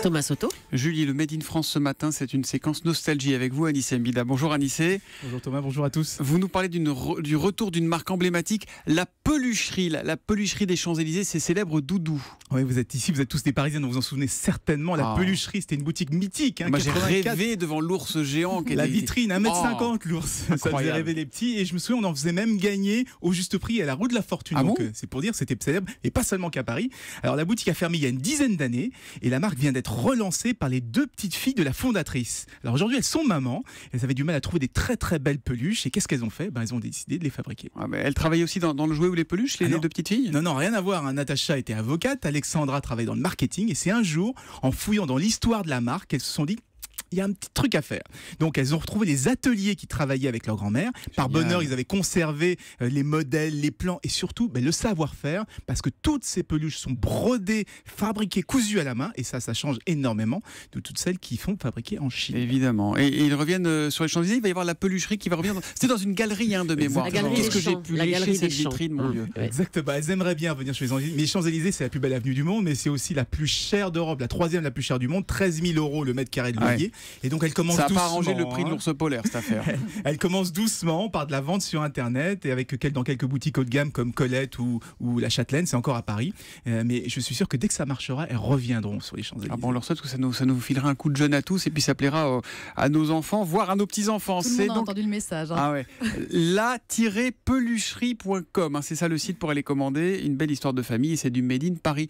Thomas Soto. Julie, le Made in France ce matin, c'est une séquence nostalgie avec vous, Anissé Mbida. Bonjour Anissé. Bonjour Thomas, bonjour à tous. Vous nous parlez du retour d'une marque emblématique, la Pelucherie. La Pelucherie des Champs-Élysées, c'est célèbre doudou. Oui, vous êtes ici, vous êtes tous des Parisiens, donc vous en souvenez certainement. La Pelucherie, c'était une boutique mythique. Moi, j'ai rêvé devant l'ours géant. La vitrine, 1,50 m l'ours. Ça faisait rêver les petits. Et je me souviens, on en faisait même gagner au juste prix à la Rue de la Fortune. Ah donc, bon c'est pour dire, c'était célèbre. Et pas seulement qu'à Paris. Alors, la boutique a fermé il y a une dizaine d'années. Et la marque vient d'être relancée par les deux petites filles de la fondatrice. Alors aujourd'hui, elles sont mamans. Elles avaient du mal à trouver des très très belles peluches. Et qu'est-ce qu'elles ont fait? Elles ont décidé de les fabriquer. Elles travaillent aussi dans le jouet ou les peluches, les deux petites filles? Non, rien à voir. Natacha était avocate, Alexandra travaillait dans le marketing. Et c'est un jour, en fouillant dans l'histoire de la marque, qu'elles se sont dit: il y a un petit truc à faire. Donc elles ont retrouvé les ateliers qui travaillaient avec leur grand-mère. Par bonheur, ils avaient conservé les modèles, les plans et surtout le savoir-faire, parce que toutes ces peluches sont brodées, fabriquées, cousues à la main, et ça change énormément de toutes celles qui font fabriquer en Chine. Évidemment. Et ils reviennent sur les Champs-Élysées. Il va y avoir la pelucherie qui va revenir. C'était dans une galerie de mémoire. Qu'est-ce que j'ai pu lécher cette vitrine, mon Dieu. Exactement. Elles aimeraient bien venir chez les Champs-Élysées. Mais les Champs-Élysées, c'est la plus belle avenue du monde, mais c'est aussi la plus chère d'Europe, la troisième la plus chère du monde, 13 000 € le mètre carré de loyer. Et donc elle commence doucement. Ça n'a pas arrangé le prix de l'ours polaire, cette affaire. Elle commence doucement par de la vente sur Internet et dans quelques boutiques haut de gamme comme Colette ou la Châtelaine, c'est encore à Paris. Mais je suis sûr que dès que ça marchera, elles reviendront sur les Champs-Élysées. On leur souhaite que ça nous filera un coup de jeune à tous et puis ça plaira à nos enfants, voire à nos petits-enfants. Tout le monde a entendu le message. La-pelucherie.com, c'est ça le site pour aller commander. Une belle histoire de famille et c'est du Made in Paris.